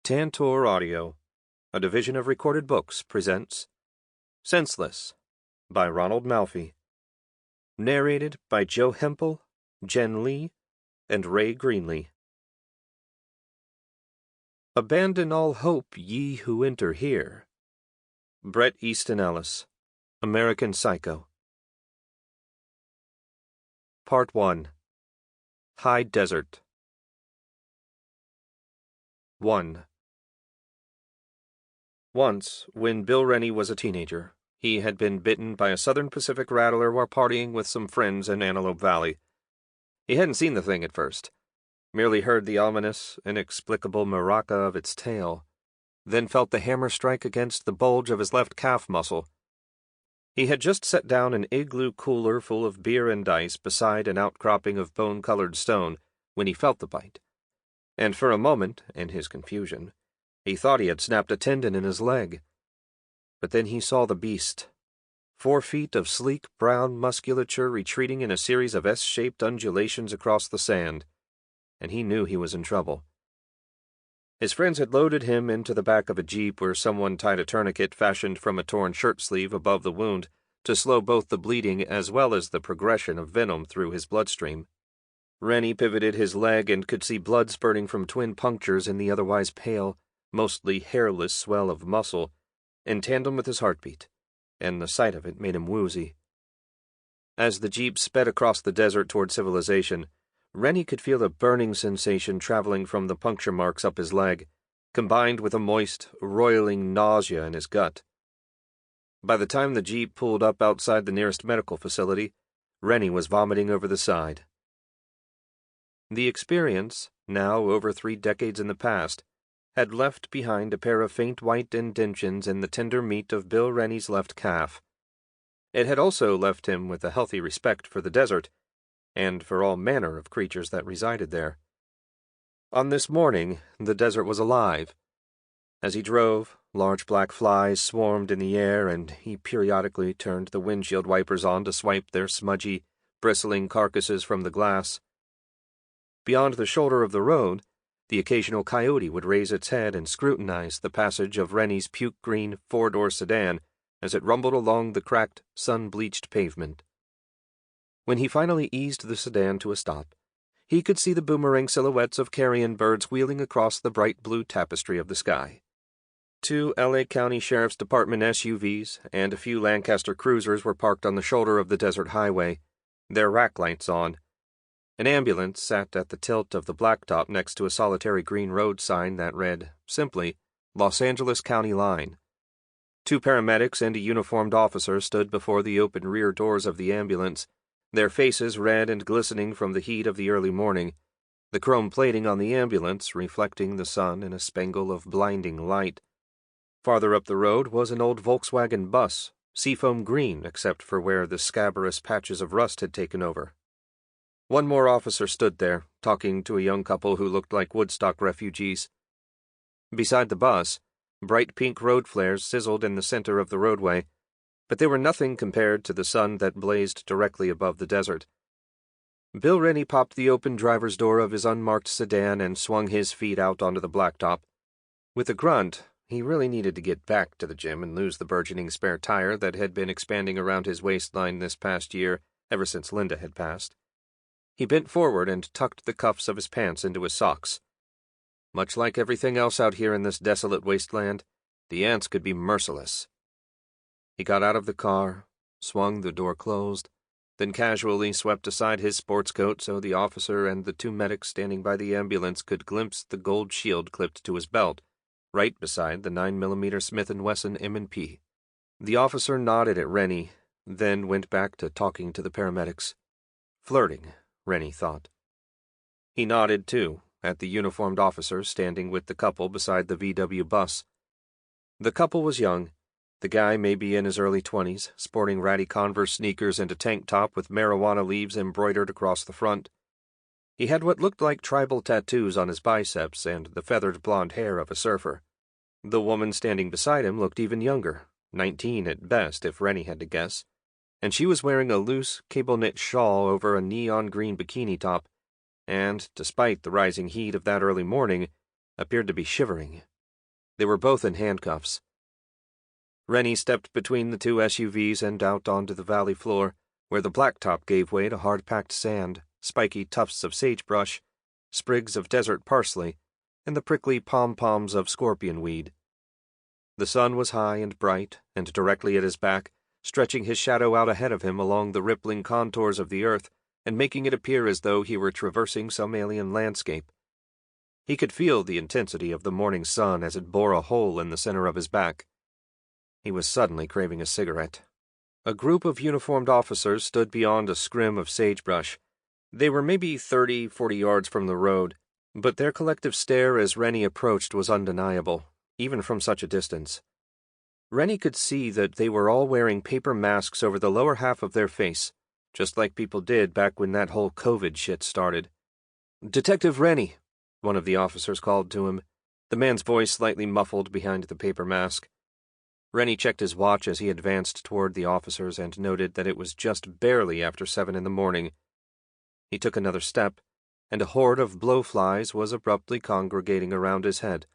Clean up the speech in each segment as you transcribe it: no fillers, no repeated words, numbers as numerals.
Tantor Audio, a division of Recorded Books, presents Senseless by Ronald Malfi. Narrated by Joe Hempel, Jenn Lee, and Ray Greenley. Abandon all hope, ye who enter here. Bret Easton Ellis, American Psycho. Part 1. High Desert. 1. Once, when Bill Renney was a teenager, he had been bitten by a Southern Pacific rattler while partying with some friends in Antelope Valley. He hadn't seen the thing at first, merely heard the ominous, inexplicable maraca of its tail, then felt the hammer strike against the bulge of his left calf muscle. He had just set down an igloo cooler full of beer and ice beside an outcropping of bone-colored stone when he felt the bite, and for a moment, in his confusion, he thought he had snapped a tendon in his leg. But then he saw the beast. 4 feet of sleek brown musculature retreating in a series of S-shaped undulations across the sand, and he knew he was in trouble. His friends had loaded him into the back of a jeep where someone tied a tourniquet fashioned from a torn shirt sleeve above the wound to slow both the bleeding as well as the progression of venom through his bloodstream. Renney pivoted his leg and could see blood spurting from twin punctures in the otherwise pale, mostly hairless swell of muscle, in tandem with his heartbeat, and the sight of it made him woozy. As the jeep sped across the desert toward civilization, Renney could feel a burning sensation traveling from the puncture marks up his leg, combined with a moist, roiling nausea in his gut. By the time the jeep pulled up outside the nearest medical facility, Renney was vomiting over the side. The experience, now over 3 decades in the past, had left behind a pair of faint white indentions in the tender meat of Bill Renney's left calf. It had also left him with a healthy respect for the desert, and for all manner of creatures that resided there. On this morning, the desert was alive. As he drove, large black flies swarmed in the air, and he periodically turned the windshield wipers on to swipe their smudgy, bristling carcasses from the glass. Beyond the shoulder of the road, the occasional coyote would raise its head and scrutinize the passage of Renney's puke-green 4-door sedan as it rumbled along the cracked, sun-bleached pavement. When he finally eased the sedan to a stop, he could see the boomerang silhouettes of carrion birds wheeling across the bright blue tapestry of the sky. 2 L.A. County Sheriff's Department SUVs and a few Lancaster cruisers were parked on the shoulder of the desert highway, their rack lights on. An ambulance sat at the tilt of the blacktop next to a solitary green road sign that read, simply, Los Angeles County Line. 2 paramedics and a uniformed officer stood before the open rear doors of the ambulance, their faces red and glistening from the heat of the early morning, the chrome plating on the ambulance reflecting the sun in a spangle of blinding light. Farther up the road was an old Volkswagen bus, seafoam green except for where the scabrous patches of rust had taken over. One more officer stood there, talking to a young couple who looked like Woodstock refugees. Beside the bus, bright pink road flares sizzled in the center of the roadway, but they were nothing compared to the sun that blazed directly above the desert. Bill Renney popped the open driver's door of his unmarked sedan and swung his feet out onto the blacktop. With a grunt, he really needed to get back to the gym and lose the burgeoning spare tire that had been expanding around his waistline this past year, ever since Linda had passed. He bent forward and tucked the cuffs of his pants into his socks. Much like everything else out here in this desolate wasteland, the ants could be merciless. He got out of the car, swung the door closed, then casually swept aside his sports coat so the officer and the 2 medics standing by the ambulance could glimpse the gold shield clipped to his belt, right beside the 9mm Smith & Wesson M&P. The officer nodded at Renney, then went back to talking to the paramedics. Flirting, Renney thought. He nodded, too, at the uniformed officer standing with the couple beside the VW bus. The couple was young, the guy maybe in his early 20s, sporting ratty Converse sneakers and a tank top with marijuana leaves embroidered across the front. He had what looked like tribal tattoos on his biceps and the feathered blonde hair of a surfer. The woman standing beside him looked even younger, 19 at best if Renney had to guess, and she was wearing a loose, cable-knit shawl over a neon-green bikini top, and, despite the rising heat of that early morning, appeared to be shivering, They were both in handcuffs. Renney stepped between the two SUVs and out onto the valley floor, where the blacktop gave way to hard-packed sand, spiky tufts of sagebrush, sprigs of desert parsley, and the prickly pom-poms of scorpion weed. The sun was high and bright, and directly at his back, stretching his shadow out ahead of him along the rippling contours of the earth and making it appear as though he were traversing some alien landscape. He could feel the intensity of the morning sun as it bore a hole in the center of his back. He was suddenly craving a cigarette. A group of uniformed officers stood beyond a scrim of sagebrush. They were maybe 30-40 yards from the road, but their collective stare as Renney approached was undeniable, even from such a distance. Renney could see that they were all wearing paper masks over the lower half of their face, just like people did back when that whole COVID shit started. "Detective Renney," one of the officers called to him, the man's voice slightly muffled behind the paper mask. Renney checked his watch as he advanced toward the officers and noted that it was just barely after 7 in the morning. He took another step, and a horde of blowflies was abruptly congregating around his head.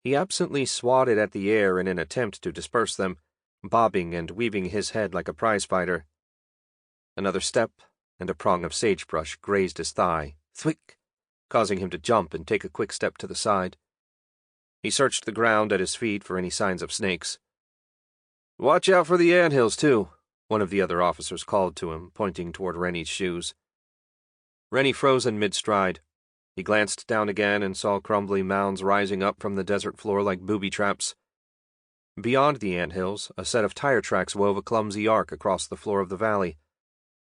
He absently swatted at the air in an attempt to disperse them, bobbing and weaving his head like a prizefighter. Another step, and a prong of sagebrush grazed his thigh, thwick, causing him to jump and take a quick step to the side. He searched the ground at his feet for any signs of snakes. "Watch out for the anthills, too," one of the other officers called to him, pointing toward Renney's shoes. Renney froze in mid-stride. He glanced down again and saw crumbly mounds rising up from the desert floor like booby traps. Beyond the anthills, a set of tire tracks wove a clumsy arc across the floor of the valley.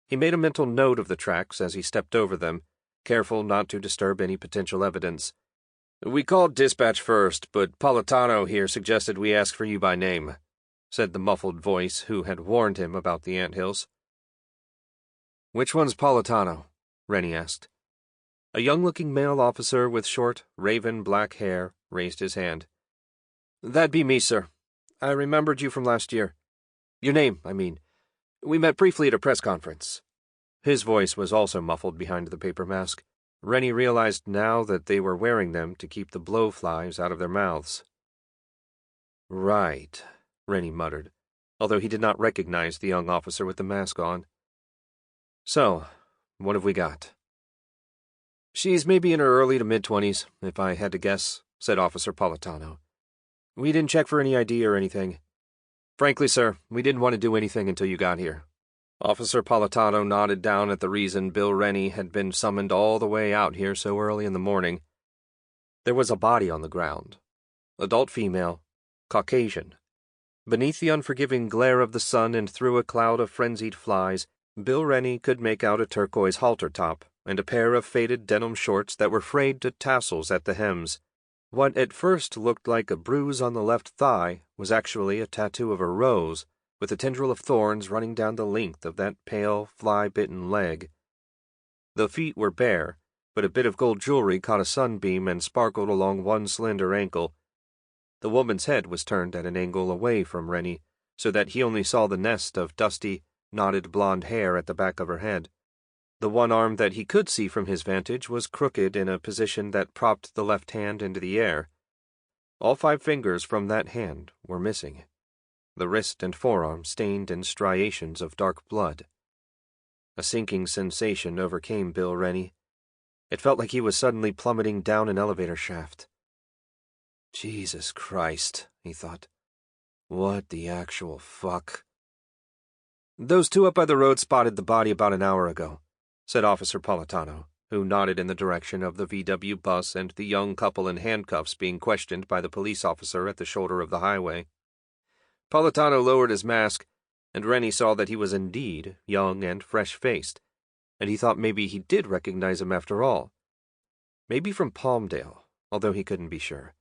He made a mental note of the tracks as he stepped over them, careful not to disturb any potential evidence. "We called dispatch first, but Politano here suggested we ask for you by name," said the muffled voice who had warned him about the anthills. "Which one's Politano?" Renney asked. A young-looking male officer with short, raven-black hair raised his hand. "That'd be me, sir. I remembered you from last year. Your name, I mean. We met briefly at a press conference." His voice was also muffled behind the paper mask. Renney realized now that they were wearing them to keep the blowflies out of their mouths. "Right," Renney muttered, although he did not recognize the young officer with the mask on. "So, what have we got?" "She's maybe in her early to mid-20s, if I had to guess," said Officer Politano. "We didn't check for any ID or anything. Frankly, sir, we didn't want to do anything until you got here." Officer Politano nodded down at the reason Bill Renney had been summoned all the way out here so early in the morning. There was a body on the ground. Adult female, Caucasian. Beneath the unforgiving glare of the sun and through a cloud of frenzied flies, Bill Renney could make out a turquoise halter top and a pair of faded denim shorts that were frayed to tassels at the hems. What at first looked like a bruise on the left thigh was actually a tattoo of a rose, with a tendril of thorns running down the length of that pale, fly-bitten leg. The feet were bare, but a bit of gold jewelry caught a sunbeam and sparkled along one slender ankle. The woman's head was turned at an angle away from Renney, so that he only saw the nest of dusty, knotted blonde hair at the back of her head. The one arm that he could see from his vantage was crooked in a position that propped the left hand into the air. All 5 fingers from that hand were missing, the wrist and forearm stained in striations of dark blood. A sinking sensation overcame Bill Renney. It felt like he was suddenly plummeting down an elevator shaft. "Jesus Christ," he thought. "What the actual fuck?" "Those 2 up by the road spotted the body about an hour ago," said Officer Politano, who nodded in the direction of the VW bus and the young couple in handcuffs being questioned by the police officer at the shoulder of the highway. Politano lowered his mask, and Renney saw that he was indeed young and fresh-faced, and he thought maybe he did recognize him after all. Maybe from Palmdale, although he couldn't be sure.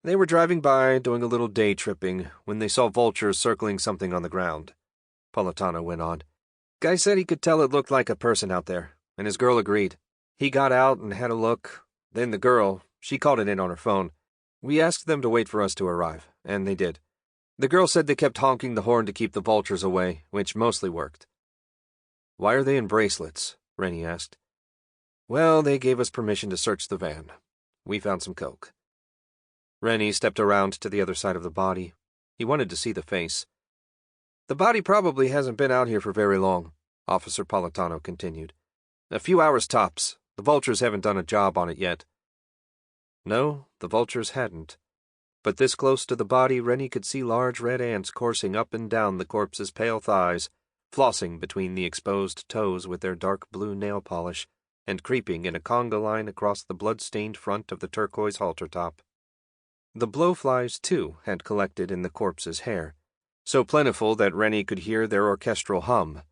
They were driving by, doing a little day tripping, when they saw vultures circling something on the ground. Politano went on. "Guy said he could tell it looked like a person out there, and his girl agreed. He got out and had a look. Then the girl, she called it in on her phone. We asked them to wait for us to arrive, and they did. The girl said they kept honking the horn to keep the vultures away, which mostly worked." "Why are they in bracelets?" Renney asked. "Well, they gave us permission to search the van. We found some coke." Renney stepped around to the other side of the body. He wanted to see the face. "The body probably hasn't been out here for very long," Officer Politano continued. "A few hours tops. The vultures haven't done a job on it yet." No, the vultures hadn't. But this close to the body, Renney could see large red ants coursing up and down the corpse's pale thighs, flossing between the exposed toes with their dark blue nail polish, and creeping in a conga line across the blood-stained front of the turquoise halter top. The blowflies, too, had collected in the corpse's hair, so plentiful that Renney could hear their orchestral hum.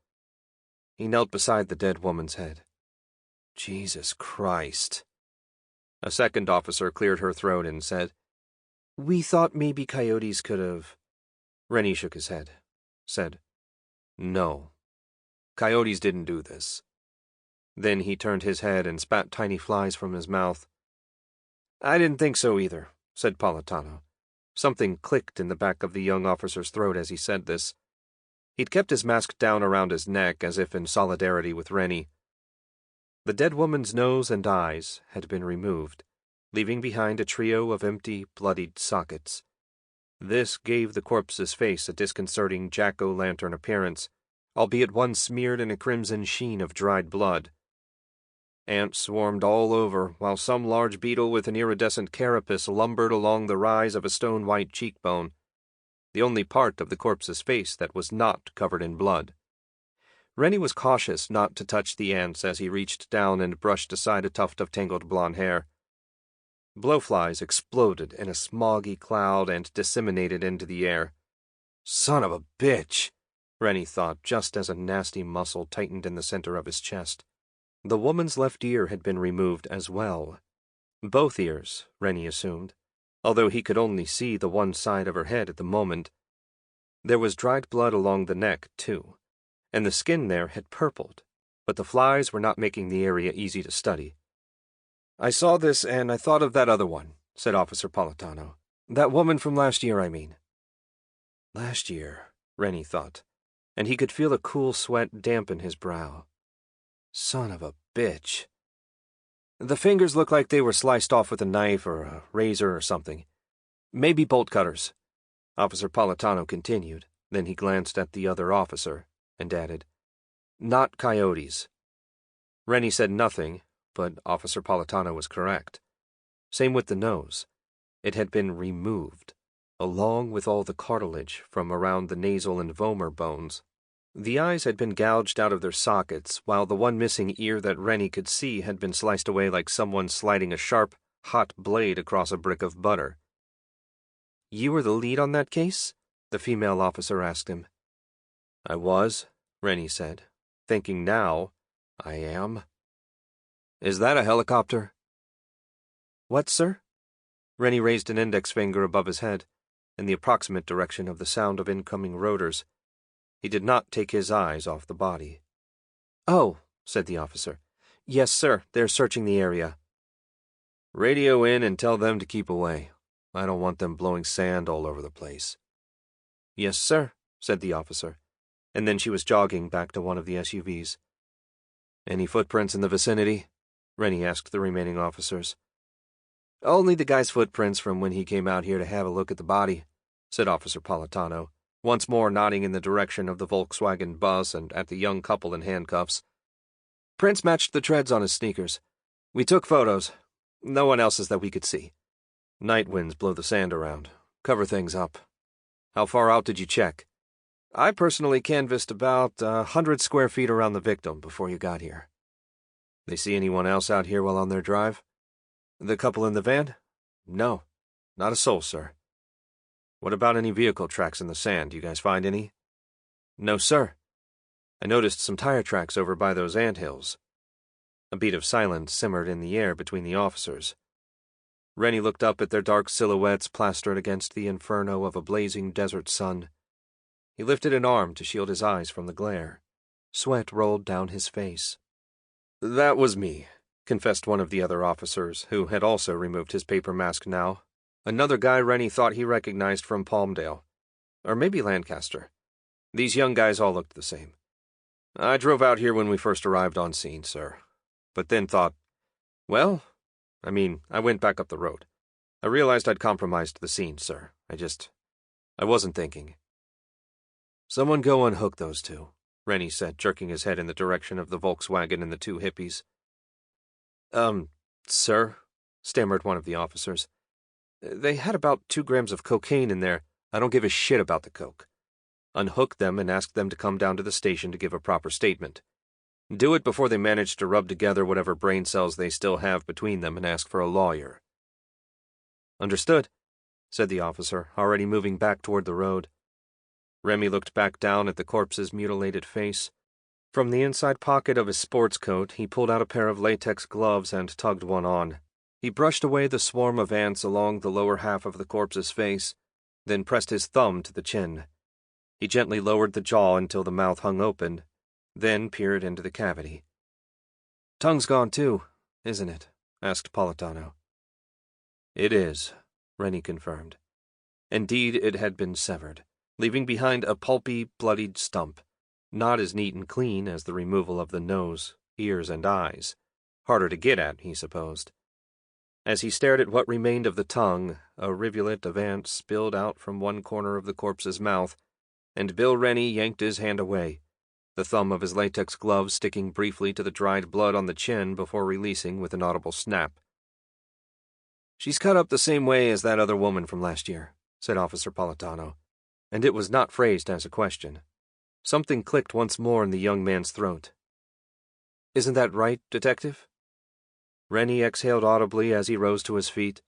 He knelt beside the dead woman's head. "Jesus Christ." A second officer cleared her throat and said, "We thought maybe coyotes could have—" Renney shook his head, said, "No. Coyotes didn't do this." Then he turned his head and spat tiny flies from his mouth. "I didn't think so either," said Politano. Something clicked in the back of the young officer's throat as he said this. He'd kept his mask down around his neck as if in solidarity with Renney. The dead woman's nose and eyes had been removed, leaving behind a trio of empty, bloodied sockets. This gave the corpse's face a disconcerting jack-o'-lantern appearance, albeit one smeared in a crimson sheen of dried blood. Ants swarmed all over, while some large beetle with an iridescent carapace lumbered along the rise of a stone-white cheekbone, the only part of the corpse's face that was not covered in blood. Renney was cautious not to touch the ants as he reached down and brushed aside a tuft of tangled blonde hair. Blowflies exploded in a smoggy cloud and disseminated into the air. "Son of a bitch," Renney thought, just as a nasty muscle tightened in the center of his chest. The woman's left ear had been removed as well. Both ears, Renney assumed, although he could only see the one side of her head at the moment. There was dried blood along the neck, too, and the skin there had purpled, but the flies were not making the area easy to study. "I saw this and I thought of that other one," said Officer Politano. "That woman from last year, I mean." Last year, Renney thought, and he could feel a cool sweat dampen his brow. Son of a bitch. "The fingers look like they were sliced off with a knife or a razor or something. Maybe bolt cutters," Officer Politano continued. Then he glanced at the other officer and added, "Not coyotes." Renney said nothing, but Officer Politano was correct. Same with the nose. It had been removed, along with all the cartilage from around the nasal and vomer bones. The eyes had been gouged out of their sockets, while the one missing ear that Renney could see had been sliced away like someone sliding a sharp, hot blade across a brick of butter. "You were the lead on that case?" the female officer asked him. "I was," Renney said, thinking now, "I am." "Is that a helicopter?" "What, sir?" Renney raised an index finger above his head, in the approximate direction of the sound of incoming rotors. He did not take his eyes off the body. "Oh," said the officer. "Yes, sir, they're searching the area." "Radio in and tell them to keep away. I don't want them blowing sand all over the place." "Yes, sir," said the officer, and then she was jogging back to one of the SUVs. "Any footprints in the vicinity?" Renney asked the remaining officers. "Only the guy's footprints from when he came out here to have a look at the body," said Officer Politano, once more nodding in the direction of the Volkswagen bus and at the young couple in handcuffs. "Prints matched the treads on his sneakers. We took photos. No one else's that we could see. Night winds blow the sand around. Cover things up. How far out did you check?" "I personally canvassed about 100 square feet around the victim before you got here." "They see anyone else out here while on their drive?" "The couple in the van? No, not a soul, sir." "What about any vehicle tracks in the sand? You guys find any?" "No, sir. I noticed some tire tracks over by those anthills." A beat of silence simmered in the air between the officers. Renney looked up at their dark silhouettes plastered against the inferno of a blazing desert sun. He lifted an arm to shield his eyes from the glare. Sweat rolled down his face. "That was me," confessed one of the other officers, who had also removed his paper mask now. Another guy Renney thought he recognized from Palmdale. Or maybe Lancaster. These young guys all looked the same. "I drove out here when we first arrived on scene, sir. But then thought, I went back up the road. I realized I'd compromised the scene, sir. I wasn't thinking. Someone go unhook those two, Renney said, jerking his head in the direction of the Volkswagen and the two hippies. Sir, stammered one of the officers. They had about 2 grams of cocaine in there. I don't give a shit about the coke. Unhook them and ask them to come down to the station to give a proper statement. Do it before they manage to rub together whatever brain cells they still have between them and ask for a lawyer. Understood, said the officer, already moving back toward the road. Remy looked back down at the corpse's mutilated face. From the inside pocket of his sports coat, he pulled out a pair of latex gloves and tugged one on. He brushed away the swarm of ants along the lower half of the corpse's face, then pressed his thumb to the chin. He gently lowered the jaw until the mouth hung open, then peered into the cavity. Tongue's gone too, isn't it? Asked Politano. It is, Renney confirmed. Indeed, it had been severed, leaving behind a pulpy, bloodied stump, not as neat and clean as the removal of the nose, ears, and eyes. Harder to get at, he supposed. As he stared at what remained of the tongue, a rivulet of ants spilled out from one corner of the corpse's mouth, and Bill Renney yanked his hand away, the thumb of his latex glove sticking briefly to the dried blood on the chin before releasing with an audible snap. She's cut up the same way as that other woman from last year, said Officer Politano, and it was not phrased as a question. Something clicked once more in the young man's throat. Isn't that right, Detective? Renney exhaled audibly as he rose to his feet.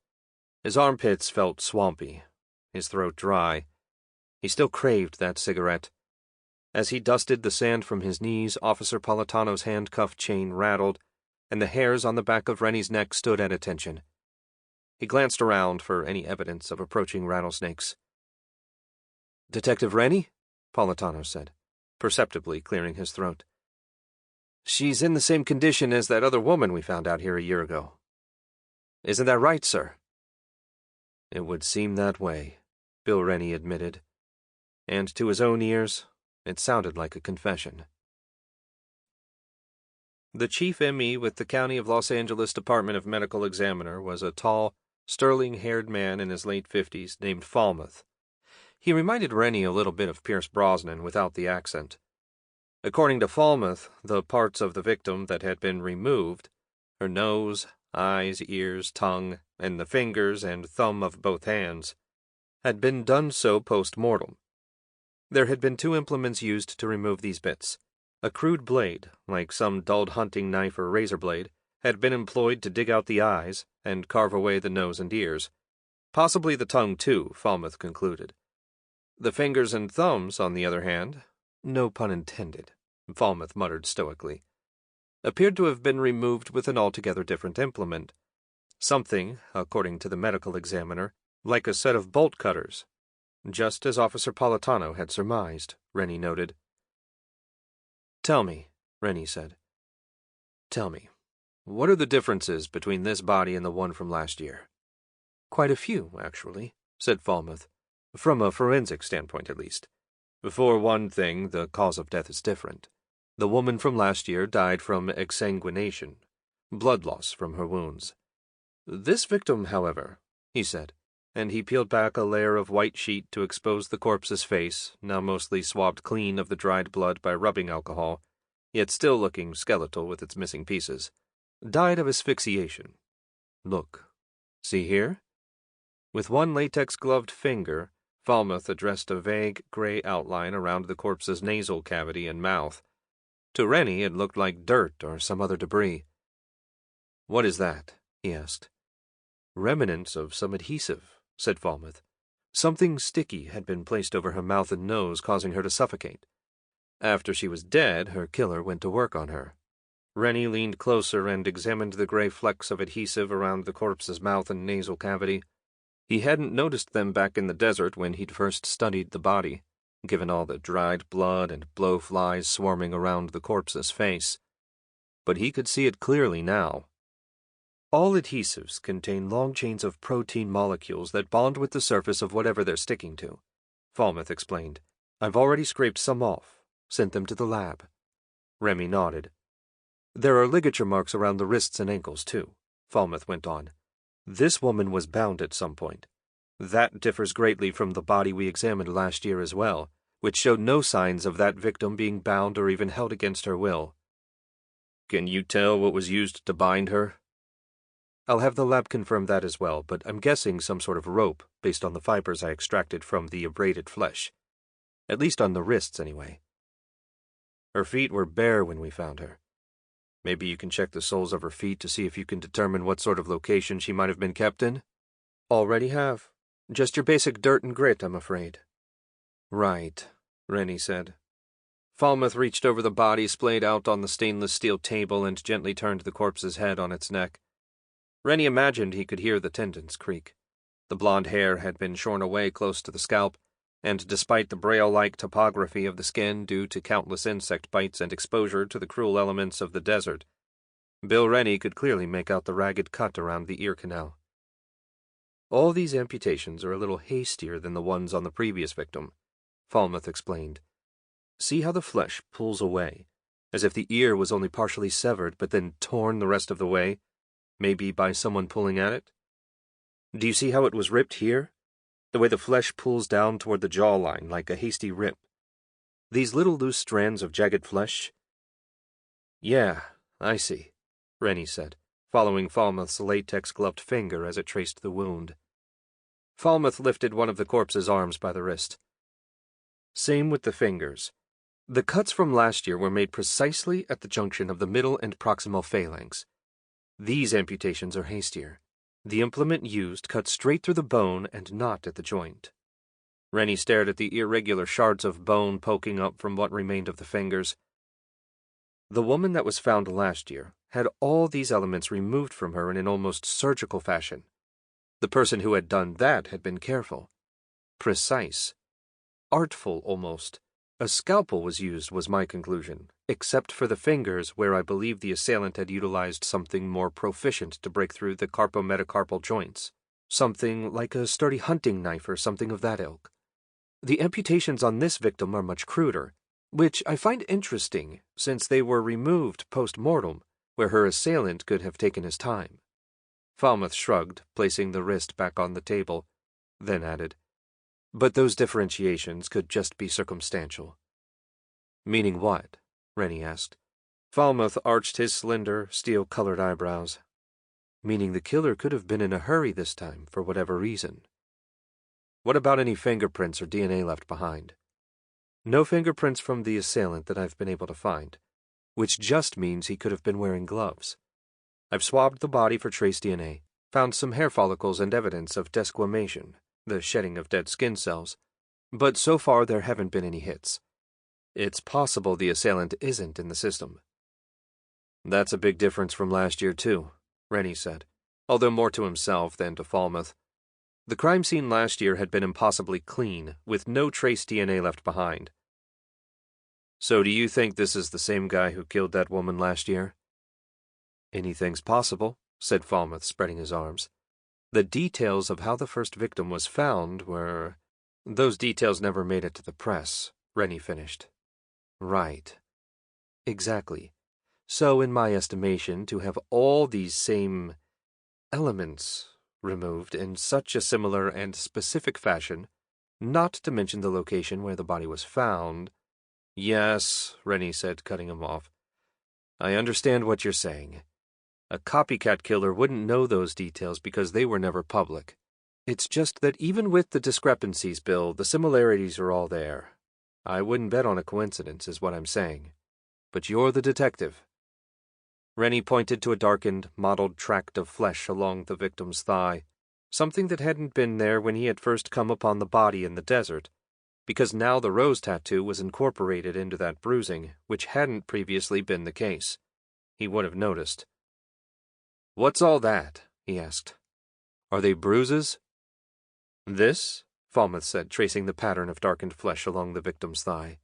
His armpits felt swampy, his throat dry. He still craved that cigarette. As he dusted the sand from his knees, Officer Politano's handcuff chain rattled, and the hairs on the back of Renney's neck stood at attention. He glanced around for any evidence of approaching rattlesnakes. Detective Renney? Politano said, perceptibly clearing his throat. She's in the same condition as that other woman we found out here a year ago. Isn't that right, sir? It would seem that way, Bill Renney admitted, and to his own ears, it sounded like a confession. The chief M.E. with the County of Los Angeles Department of Medical Examiner was a tall, sterling-haired man in his late 50s named Falmouth. He reminded Renney a little bit of Pierce Brosnan without the accent. According to Falmouth, the parts of the victim that had been removed, her nose, eyes, ears, tongue, and the fingers and thumb of both hands, had been done so post-mortem. There had been 2 implements used to remove these bits. A crude blade, like some dulled hunting knife or razor blade, had been employed to dig out the eyes and carve away the nose and ears. Possibly the tongue, too, Falmouth concluded. The fingers and thumbs, on the other hand, no pun intended, Falmouth muttered stoically, appeared to have been removed with an altogether different implement. Something, according to the medical examiner, like a set of bolt cutters. Just as Officer Politano had surmised, Renney noted. Tell me, Renney said. Tell me, what are the differences between this body and the one from last year? Quite a few, actually, said Falmouth, from a forensic standpoint at least. For one thing, the cause of death is different. The woman from last year died from exsanguination, blood loss from her wounds. This victim, however, he said, and he peeled back a layer of white sheet to expose the corpse's face, now mostly swabbed clean of the dried blood by rubbing alcohol, yet still looking skeletal with its missing pieces, died of asphyxiation. Look. See here? With one latex-gloved finger, Falmouth addressed a vague gray outline around the corpse's nasal cavity and mouth. To Renney it looked like dirt or some other debris. What is that? He asked. Remnants of some adhesive, said Falmouth. Something sticky had been placed over her mouth and nose, causing her to suffocate. After she was dead, her killer went to work on her. Renney leaned closer and examined the gray flecks of adhesive around the corpse's mouth and nasal cavity. He hadn't noticed them back in the desert when he'd first studied the body, given all the dried blood and blowflies swarming around the corpse's face. But he could see it clearly now. All adhesives contain long chains of protein molecules that bond with the surface of whatever they're sticking to, Falmouth explained. I've already scraped some off, sent them to the lab. Remy nodded. There are ligature marks around the wrists and ankles, too, Falmouth went on. This woman was bound at some point. That differs greatly from the body we examined last year as well, which showed no signs of that victim being bound or even held against her will. Can you tell what was used to bind her? I'll have the lab confirm that as well, but I'm guessing some sort of rope, based on the fibers I extracted from the abraded flesh. At least on the wrists, anyway. Her feet were bare when we found her. Maybe you can check the soles of her feet to see if you can determine what sort of location she might have been kept in? Already have. Just your basic dirt and grit, I'm afraid. Right, Renney said. Falmouth reached over the body splayed out on the stainless steel table and gently turned the corpse's head on its neck. Renney imagined he could hear the tendons creak. The blonde hair had been shorn away close to the scalp, and despite the braille-like topography of the skin due to countless insect bites and exposure to the cruel elements of the desert, Bill Renney could clearly make out the ragged cut around the ear canal. All these amputations are a little hastier than the ones on the previous victim, Falmouth explained. See how the flesh pulls away, as if the ear was only partially severed but then torn the rest of the way, maybe by someone pulling at it? Do you see how it was ripped here? The way the flesh pulls down toward the jawline like a hasty rip. These little loose strands of jagged flesh? Yeah, I see, Renney said, following Falmouth's latex-gloved finger as it traced the wound. Falmouth lifted one of the corpse's arms by the wrist. Same with the fingers. The cuts from last year were made precisely at the junction of the middle and proximal phalanx. These amputations are hastier. The implement used cut straight through the bone and not at the joint. Renney stared at the irregular shards of bone poking up from what remained of the fingers. The woman that was found last year had all these elements removed from her in an almost surgical fashion. The person who had done that had been careful. Precise. Artful, almost. A scalpel was used, was my conclusion, except for the fingers where I believe the assailant had utilized something more proficient to break through the carpometacarpal joints. Something like a sturdy hunting knife or something of that ilk. The amputations on this victim are much cruder, which I find interesting since they were removed post-mortem, where her assailant could have taken his time. Falmouth shrugged, placing the wrist back on the table, then added, but those differentiations could just be circumstantial. Meaning what? Renney asked. Falmouth arched his slender, steel-colored eyebrows. Meaning the killer could have been in a hurry this time, for whatever reason. What about any fingerprints or DNA left behind? No fingerprints from the assailant that I've been able to find, which just means he could have been wearing gloves. I've swabbed the body for trace DNA, found some hair follicles and evidence of desquamation, the shedding of dead skin cells, but so far there haven't been any hits. It's possible the assailant isn't in the system. That's a big difference from last year, too, Renney said, although more to himself than to Falmouth. The crime scene last year had been impossibly clean, with no trace DNA left behind. So do you think this is the same guy who killed that woman last year? Anything's possible, said Falmouth, spreading his arms. The details of how the first victim was found were... Those details never made it to the press, Renney finished. Right. Exactly. So, in my estimation, to have all these same elements removed in such a similar and specific fashion, not to mention the location where the body was found... Yes, Renney said, cutting him off. I understand what you're saying. A copycat killer wouldn't know those details because they were never public. It's just that even with the discrepancies, Bill, the similarities are all there. I wouldn't bet on a coincidence, is what I'm saying. But you're the detective. Renney pointed to a darkened, mottled tract of flesh along the victim's thigh, something that hadn't been there when he had first come upon the body in the desert, because now the rose tattoo was incorporated into that bruising, which hadn't previously been the case. He would have noticed. What's all that? He asked. Are they bruises? This? Falmouth said, tracing the pattern of darkened flesh along the victim's thigh.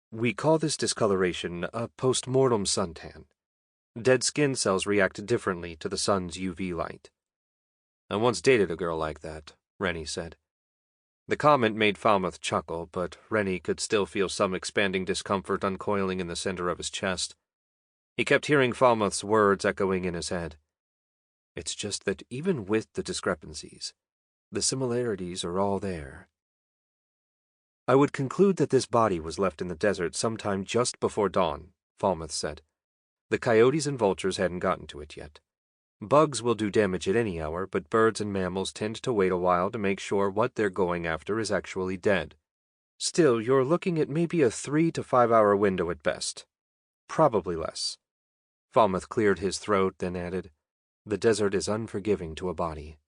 We call this discoloration a post-mortem suntan. Dead skin cells react differently to the sun's UV light. I once dated a girl like that, Renney said. The comment made Falmouth chuckle, but Renney could still feel some expanding discomfort uncoiling in the center of his chest. He kept hearing Falmouth's words echoing in his head. It's just that even with the discrepancies, the similarities are all there. I would conclude that this body was left in the desert sometime just before dawn, Falmouth said. The coyotes and vultures hadn't gotten to it yet. Bugs will do damage at any hour, but birds and mammals tend to wait a while to make sure what they're going after is actually dead. Still, you're looking at maybe a 3 to 5 hour window at best. Probably less. Falmouth cleared his throat, then added, "The desert is unforgiving to a body."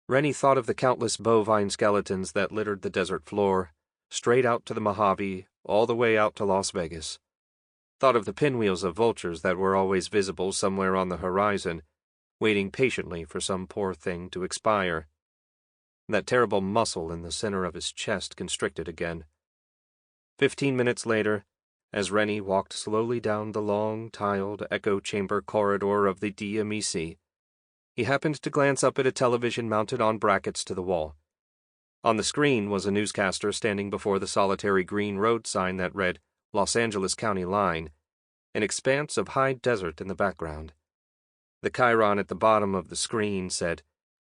Renney thought of the countless bovine skeletons that littered the desert floor, straight out to the Mojave, all the way out to Las Vegas. Thought of the pinwheels of vultures that were always visible somewhere on the horizon, waiting patiently for some poor thing to expire. That terrible muscle in the center of his chest constricted again. 15 minutes later, as Renney walked slowly down the long, tiled, echo chamber corridor of the DMEC, he happened to glance up at a television mounted on brackets to the wall. On the screen was a newscaster standing before the solitary green road sign that read Los Angeles County Line, an expanse of high desert in the background. The chyron at the bottom of the screen said,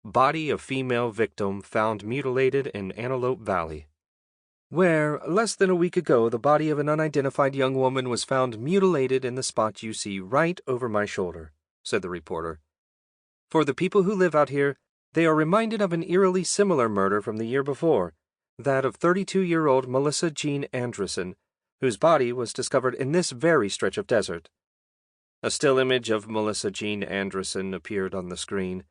"Body of female victim found mutilated in Antelope Valley." "Where, less than a week ago, the body of an unidentified young woman was found mutilated in the spot you see right over my shoulder," said the reporter. "For the people who live out here, they are reminded of an eerily similar murder from the year before, that of 32-year-old Melissa Jean Anderson, whose body was discovered in this very stretch of desert." A still image of Melissa Jean Anderson appeared on the screen,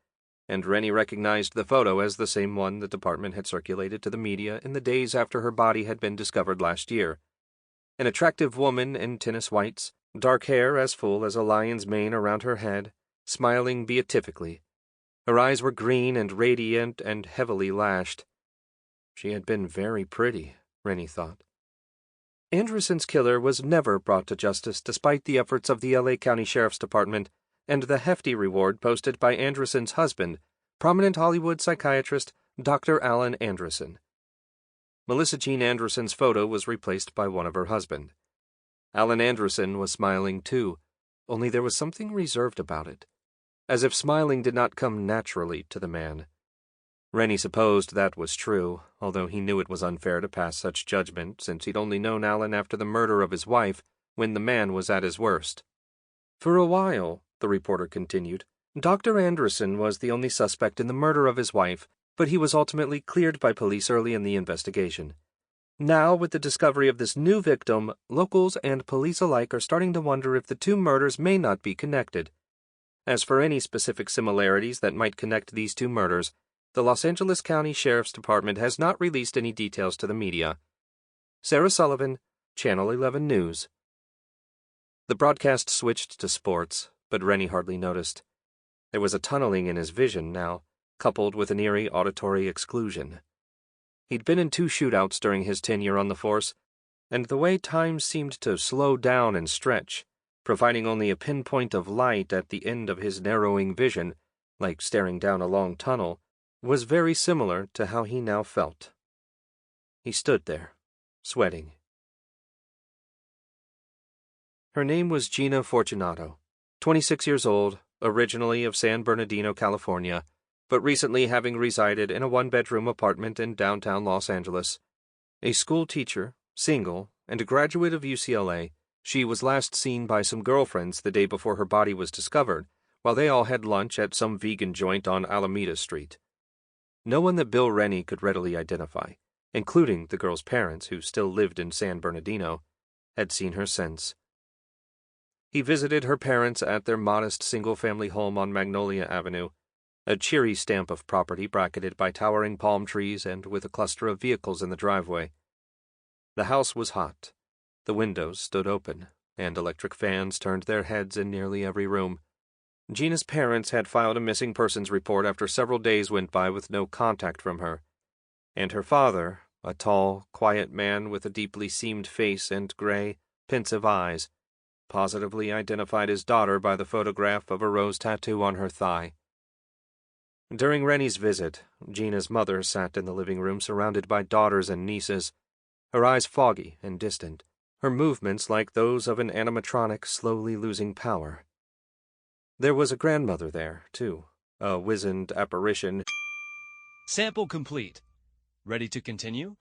and Renney recognized the photo as the same one the department had circulated to the media in the days after her body had been discovered last year. An attractive woman in tennis whites, dark hair as full as a lion's mane around her head, smiling beatifically. Her eyes were green and radiant and heavily lashed. She had been very pretty, Renney thought. Anderson's killer was never brought to justice despite the efforts of the LA County Sheriff's Department and the hefty reward posted by Anderson's husband, prominent Hollywood psychiatrist Dr. Alan Anderson. Melissa Jean Anderson's photo was replaced by one of her husband. Alan Anderson was smiling too, only there was something reserved about it, as if smiling did not come naturally to the man. Renney supposed that was true, although he knew it was unfair to pass such judgment since he'd only known Alan after the murder of his wife, when the man was at his worst. "For a while," the reporter continued, "Dr. Anderson was the only suspect in the murder of his wife, but he was ultimately cleared by police early in the investigation. Now, with the discovery of this new victim, locals and police alike are starting to wonder if the two murders may not be connected. As for any specific similarities that might connect these two murders, the Los Angeles County Sheriff's Department has not released any details to the media." Sarah Sullivan, Channel 11 News. The broadcast switched to sports, but Renney hardly noticed. There was a tunneling in his vision now, coupled with an eerie auditory exclusion. He'd been in 2 shootouts during his tenure on the force, and the way time seemed to slow down and stretch, providing only a pinpoint of light at the end of his narrowing vision, like staring down a long tunnel, was very similar to how he now felt. He stood there, sweating. Her name was Gina Fortunato, 26 years old, originally of San Bernardino, California, but recently having resided in a 1-bedroom apartment in downtown Los Angeles. A school teacher, single, and a graduate of UCLA, she was last seen by some girlfriends the day before her body was discovered, while they all had lunch at some vegan joint on Alameda Street. No one that Bill Renney could readily identify, including the girl's parents who still lived in San Bernardino, had seen her since. He visited her parents at their modest single-family home on Magnolia Avenue, a cheery stamp of property bracketed by towering palm trees and with a cluster of vehicles in the driveway. The house was hot. The windows stood open, and electric fans turned their heads in nearly every room. Gina's parents had filed a missing persons report after several days went by with no contact from her, and her father, a tall, quiet man with a deeply seamed face and gray, pensive eyes, positively identified his daughter by the photograph of a rose tattoo on her thigh. During Renney's visit, Gina's mother sat in the living room surrounded by daughters and nieces, her eyes foggy and distant, her movements like those of an animatronic slowly losing power. There was a grandmother there, too, a wizened apparition. Sample complete. Ready to continue?